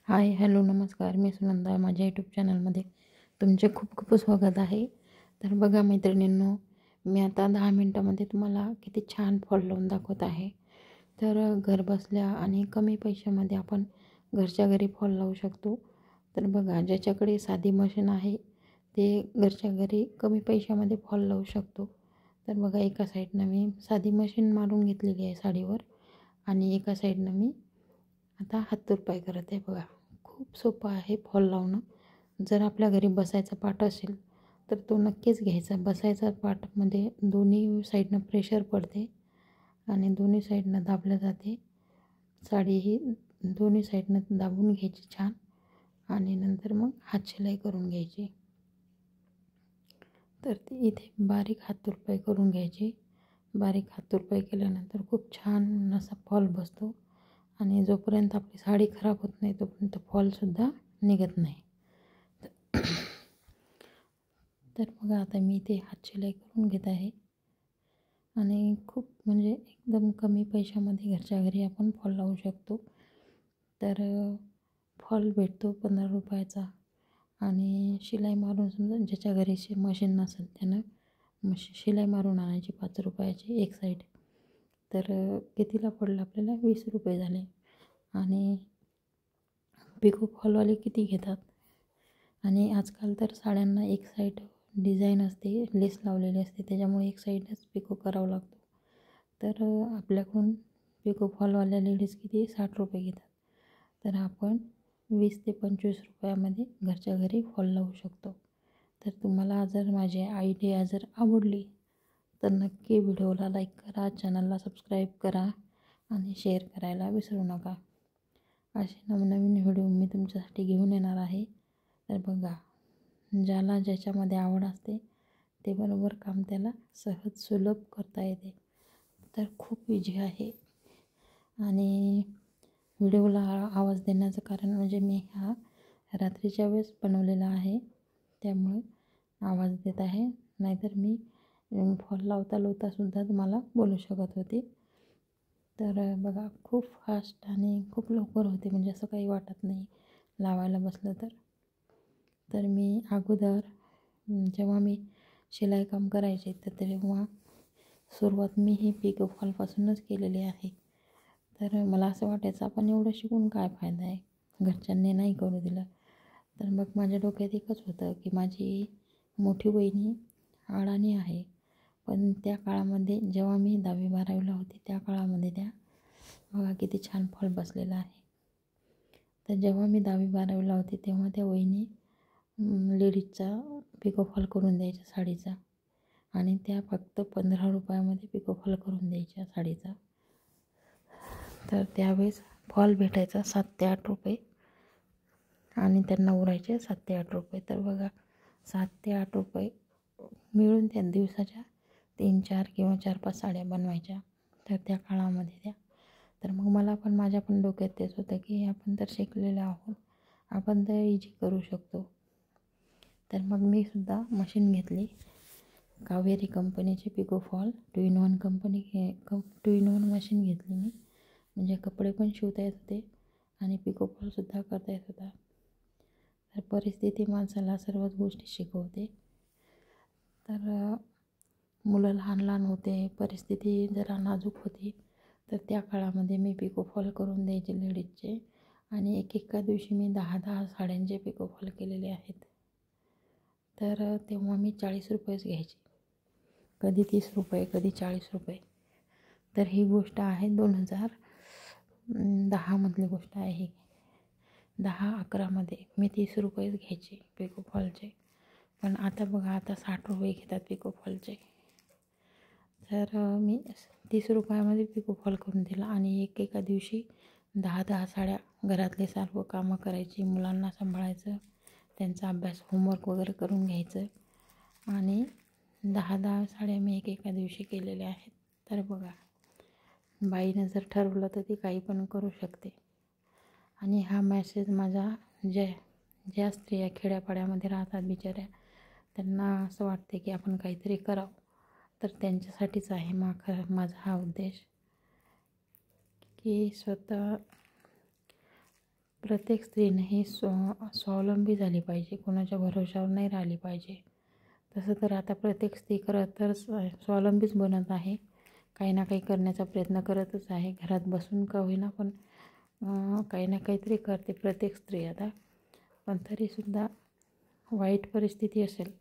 हाय, hello, नमस्कार. मी सुनंदा. माझ्या YouTube चॅनलमध्ये तुमचे खूप खूप स्वागत आहे. तर बघा मैत्रिणींनो, मी आता 10 मिनटामध्ये तुम्हाला किती छान फॉल लावून दाखवत आहे. तर घरबसल्या आणि कमी पैशामध्ये आपण घरच्या घरी फॉल लावू शकतो. तर बघा, ज्याच्याकडे साधी मशीन आहे ते घरच्या घरी कमी पैशामध्ये फॉल लावू शकतो. तर बघा, एका साईडनं मी साधी मशीन मारून घेतलेली आहे साडीवर आणि एका साईडनं मी आता हातरुपाई करत आहे. बघा, खूप सोपं आहे फॉल लावणं. जर आपल्या घरी बसायचा पाट असेल तर तो नक्कीच घ्यायचा. बसायचा पाटमध्ये दोन्ही साईडनं प्रेशर पडते आणि दोन्ही साईडनं दाबलं जाते. साडी ही दोन्ही साईडनं दाबून घ्यायची छान आणि नंतर मग हातशिलाई करून घ्यायची. तर ती इथे बारीक हातरुपाई करून घ्यायची. बारीक हातरुपाई केल्यानंतर खूप छान असा फॉल बसतो आणि जोपर्यंत आपली साडी खराब होत नाही तोपर्यंत फॉलसुद्धा निघत नाही. तर बघा, आता मी इथे हातशिलाई करून घेत आहे आणि खूप म्हणजे एकदम कमी पैशामध्ये घरच्या घरी आपण फॉल लावू शकतो. तर फॉल भेटतो 15 रुपयाचा आणि शिलाई मारून, समजा ज्याच्या घरी मशीन नसेल त्यानं शिलाई मारून आणायची 5 रुपयाची एक साईड. तर कितीला पडलं आपल्याला? 20 रुपये झाले. आणि पिको फॉलवाले किती घेतात? आणि आजकाल तर साड्यांना एक साईड डिझाईन असते, लेस लावलेली असते, त्याच्यामुळे एक साईडच पिको करावं लागतो. तर आपल्याकडून पिको फॉलवाल्या लेडीज किती 60 रुपये घेतात. तर आपण 20 ते 25 रुपयामध्ये घरच्या घरी फॉल लावू शकतो. तर तुम्हाला जर माझी आयडिया जर आवडली तर नक्की व्हिडिओला लाईक करा, चॅनलला सबस्क्राईब करा आणि शेअर करायला विसरू नका. असे नवनवीन व्हिडिओ मी तुमच्यासाठी घेऊन येणार आहे. तर बघा, ज्याला ज्याच्यामध्ये आवड असते ते बरोबर काम त्याला सहज सुलभ करता येते. तर खूप इझी आहे. आणि व्हिडिओला आवाज देण्याचं कारण म्हणजे मी हा रात्रीच्या वेळेस बनवलेला आहे, त्यामुळे आवाज देत आहे. नाहीतर मी फॉल लावतासुद्धा तुम्हाला बोलू शकत होते. तर बघा, खूप फास्ट आणि खूप लवकर होते, म्हणजे असं काही वाटत नाही लावायला बसलं तर. तर मी अगोदर जेव्हा मी शिलाई काम करायचे तर तेव्हा सुरुवात मी ही पिको फॉलपासूनच केलेली आहे. तर मला असं वाटायचं आपण एवढं शिकून काय फायदा आहे, घरच्यांनी नाही करू दिलं. तर मग माझ्या डोक्यात एकच होतं की माझी मोठी वहिनी अडाणी आहे, पण त्या काळामध्ये जेव्हा मी 10वी-12वीला होते त्या काळामध्ये त्या बघा किती छान फॉल बसलेला आहे. तर जेव्हा मी 10वी-12वीला होते तेव्हा त्या वहिनी लेडीजचा पिको फॉल करून द्यायच्या साडीचा आणि त्या फक्त 15 रुपयामध्ये पिको फॉल करून द्यायच्या साडीचा. तर त्यावेळेस फॉल भेटायचा 7 ते 8 रुपये आणि त्यांना उरायचे 7 ते 8 रुपये. तर बघा, 7 ते 8 रुपये मिळून त्या दिवसाच्या 3-4 किंवा 4-5 साड्या बनवायच्या तर त्या काळामध्ये त्या. तर मग मला पण माझ्या पण डोक्यात तेच होतं की आपण तर शिकलेलो आहोत, आपण तर इझी करू शकतो. तर मग मी सुद्धा मशीन घेतली, कावेरी कंपनीची pico fall 2-in-1 2-in-1 machine घेतली मी, म्हणजे कपडे पण शिवता येत होते आणि पिको फॉलसुद्धा करता येत होता. तर परिस्थिती माणसाला सर्वच गोष्टी शिकवते. तर मुलं लहान लहान होते, परिस्थिती जरा नाजूक होती, तर त्या काळामध्ये मी पिको फॉल करून द्यायचे लेडीजचे आणि एका दिवशी मी 10-10 साड्यांचे पिको फॉल केलेले आहेत. तर तेव्हा मी 40 रुपयेच घ्यायचे, कधी 30 रुपये, कधी 40 रुपये. तर ही गोष्ट आहे 2010मधली गोष्ट आहे ही. 10-11मध्ये मी 30 रुपयेच घ्यायचे पिको फॉलचे, पण आता बघा, आता 60 रुपये घेतात पिको फॉलचे. तर मी 30 रुपयामध्ये पिको फॉल करून दिला आणि एका दिवशी 10-10 साड्या, घरातले सर्व कामं करायची, मुलांना सांभाळायचं, त्यांचा अभ्यास होमवर्क वगैरे करून घ्यायचं आणि 10-10 साड्या मी एका दिवशी केलेल्या आहेत. तर बघा, बाईनं जर ठरवलं तर ती काही पण करू शकते. आणि हा मेसेज माझा ज्या स्त्रिया खेड्यापाड्यामध्ये राहतात बिचाऱ्या, त्यांना असं वाटते की आपण काहीतरी करावं, तर त्यांच्यासाठीच आहे माझा हा उद्देश की स्वतः प्रत्येक स्त्रीने ही स्वावलंबी झाली पाहिजे, कोणाच्या भरवशावर नाही राहिली पाहिजे. तसं तर आता प्रत्येक स्त्री खरं तर स्वावलंबीच बनत आहे, काही ना काही करण्याचा प्रयत्न करतच आहे. घरात बसून का होईना पण काही ना काहीतरी करते प्रत्येक स्त्री आता. पण तरीसुद्धा वाईट परिस्थिती असेल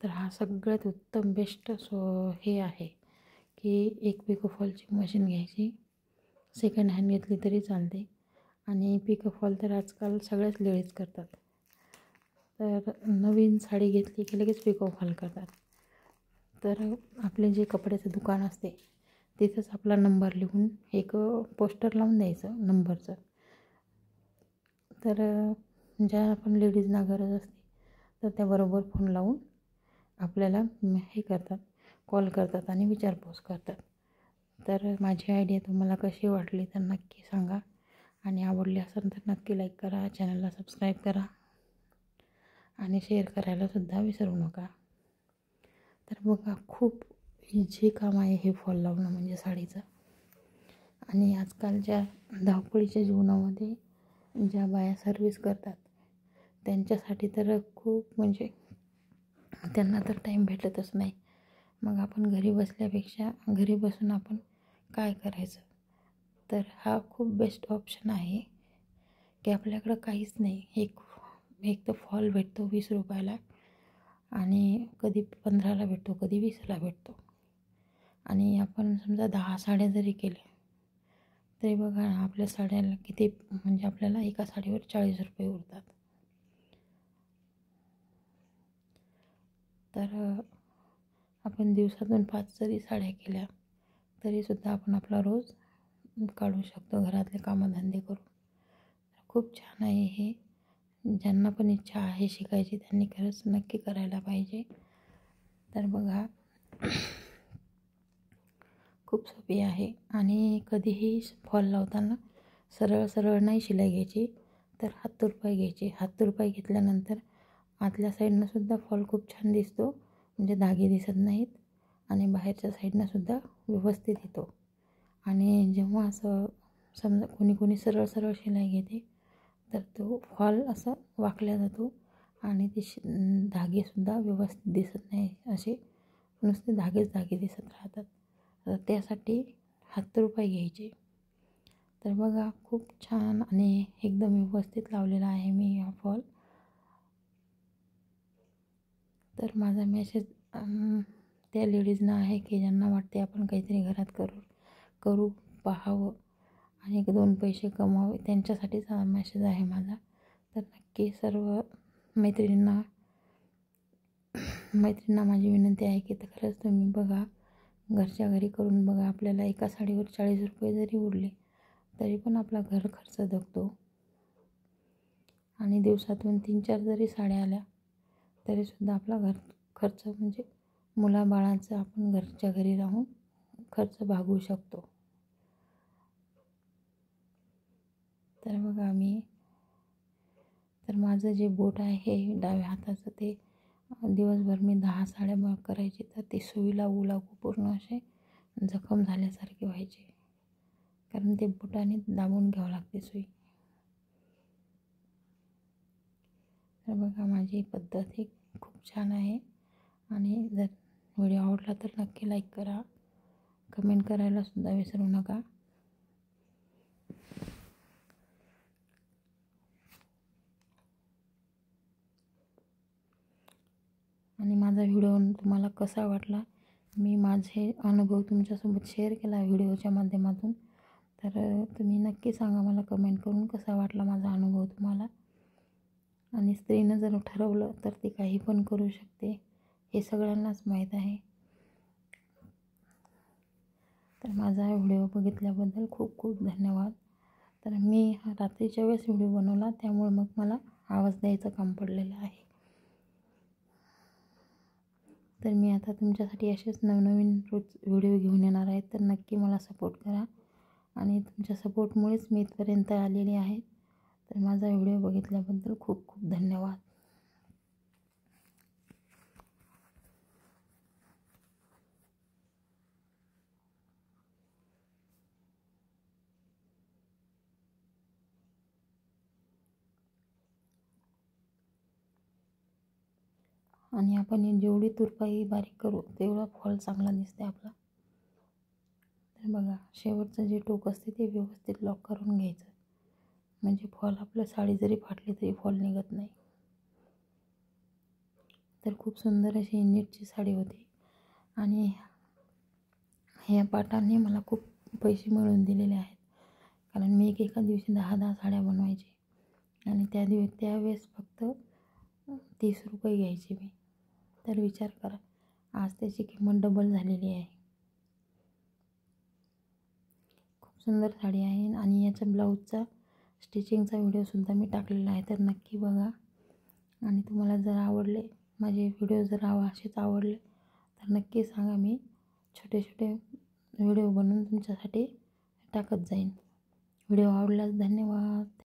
तर हा सगळ्यात उत्तम बेस्ट हे आहे की एक पिको फॉलची मशीन घ्यायची. सेकंड हँड घेतली तरी चालते. आणि पिको फॉल तर आजकाल सगळ्याच लेडीज करतात. तर नवीन साडी घेतली की लगेच पिको फॉल करतात. तर आपले जे कपड्याचं दुकान असते तिथंच आपला नंबर लिहून एक पोस्टर लावून द्यायचं नंबरचं. तर ज्या आपण लेडीजना गरज असते तर त्याबरोबर फोन लावून आपल्याला हे करतात, कॉल करतात आणि विचारपूस करतात. तर माझी आयडिया तुम्हाला कशी वाटली तर नक्की सांगा. आणि आवडली असेल तर नक्की लाईक करा, चॅनलला सबस्क्राईब करा आणि शेअर करायलासुद्धा विसरू नका. तर बघा, खूप इझी काम आहे हे फॉल लावणं म्हणजे साडीचं. आणि आजकालच्या धावपळीच्या जीवनामध्ये ज्या बाया सर्व्हिस करतात त्यांच्यासाठी तर खूप म्हणजे त्यांना तर टाईम भेटतच नाही. मग आपण घरी बसल्यापेक्षा घरी बसून आपण काय करायचं, तर हा खूप बेस्ट ऑप्शन आहे की आपल्याकडं काहीच नाही, एक तर फॉल भेटतो 20 रुपयाला आणि कधी 15ला भेटतो, कधी 20ला भेटतो. आणि आपण समजा 10 साड्या जरी केल्या तरी बघा आपल्या साड्याला किती म्हणजे आपल्याला एका साडीवर 40 रुपये उरतात. तर आपण दिवसातून 5 जरी साड्या केल्या तरीसुद्धा आपण आपला रोज काढू शकतो घरातले कामधंदे करून. खूप छान आहे हे. ज्यांना पण इच्छा आहे शिकायची त्यांनी खरंच नक्की करायला पाहिजे. तर बघा, खूप सोपी आहे. आणि कधीही फॉल लावताना सरळ सरळ नाही शिलाई घ्यायची, तर हातरुपाई घ्यायची. हातरुपाई घेतल्यानंतर आतल्या साईडनंसुद्धा फॉल खूप छान दिसतो, म्हणजे धागे दिसत नाहीत आणि बाहेरच्या साईडनंसुद्धा व्यवस्थित येतो. आणि जेव्हा असं समजा कोणी सरळ सरळ शिलाई घेते तर तो फॉल असा वाकला जातो आणि ते धागेसुद्धा व्यवस्थित दिसत नाही, असे नुसते धागेच धागे दिसत राहतात. तर त्यासाठी हातरुपाई घ्यायचे. तर बघा, खूप छान आणि एकदम व्यवस्थित लावलेला आहे मी हा फॉल. तर माझा मेसेज त्या लेडीजना आहे की ज्यांना वाटते आपण काहीतरी घरात करू पाहावं आणि 1-2 पैसे कमावे, त्यांच्यासाठीच हा मेसेज आहे माझा. तर नक्की सर्व मैत्रिणींना माझी विनंती आहे की खरंच तुम्ही बघा, घरच्या घरी करून बघा. आपल्याला एका साडीवर 40 रुपये जरी उरले तरी पण आपला घर खर्च जगतो. आणि दिवसातून 3-4 जरी साड्या आल्या तरीसुद्धा आपला घर खर्च म्हणजे मुलाबाळांचा आपण घरच्या घरी राहून खर्च भागवू शकतो. तर बघा तर माझं जे बोट आहे डाव्या हाताचं ते दिवसभर मी 10 साड्या करायची तर ते सुई लागू पूर्ण असे जखम झाल्यासारखे व्हायचे, कारण ते बोटाने दाबून घ्यावं लागते सुई. तर बघा, माझी पद्धत ही खूप छान आहे. आणि जर व्हिडिओ आवडला तर नक्की लाईक करा, कमेंट करायलासुद्धा विसरू नका. आणि माझा व्हिडिओ तुम्हाला कसा वाटला, मी माझे अनुभव तुमच्यासोबत शेअर केला व्हिडिओच्या माध्यमातून. तर तुम्ही नक्की सांगा मला कमेंट करून कसा वाटला माझा अनुभव तुम्हाला. आणि स्त्रीनं जर ठरवलं तर ती काही पण करू शकते, हे सगळ्यांनाच माहीत आहे. तर माझा व्हिडिओ बघितल्याबद्दल खूप खूप धन्यवाद. तर मी रात्रीच्या वेळेस व्हिडिओ बनवला त्यामुळे मग मला आवाज द्यायचं काम पडलेलं आहे. तर मी आता तुमच्यासाठी असेच नवनवीन रोज व्हिडिओ घेऊन येणार आहे. तर नक्की मला सपोर्ट करा. आणि तुमच्या सपोर्टमुळेच मी इथपर्यंत आलेली आहे. तर माझा व्हिडिओ बघितल्याबद्दल खूप खूप धन्यवाद. आणि आपण ही जेवढी तुरपाई बारीक करू तेवढा फॉल चांगला दिसते आपला. तर बघा, शेवटचं जे टोक असते ते व्यवस्थित लॉक करून घ्यायचं, म्हणजे फॉल आपलं साडी जरी फाटली तरी फॉल निघत नाही. तर खूप सुंदर अशी नीटची साडी होती आणि ह्या पाटाने मला खूप पैसे मिळवून दिलेले आहेत. कारण मी एका दिवशी 10 साड्या बनवायची आणि त्यावेळेस फक्त 30 रुपये घ्यायचे मी. तर विचार करा, आज त्याची किंमत डबल झालेली आहे. खूप सुंदर साडी आहे आणि याचा ब्लाऊजचा स्टिचिंगचा व्हिडिओसुद्धा मी टाकलेला आहे, तर नक्की बघा. आणि तुम्हाला जर आवडले माझे व्हिडिओ, जर असेच आवडले तर नक्की सांगा, मी छोटे छोटे व्हिडिओ बनवून तुमच्यासाठी टाकत जाईन. व्हिडिओ आवडल्यास धन्यवाद.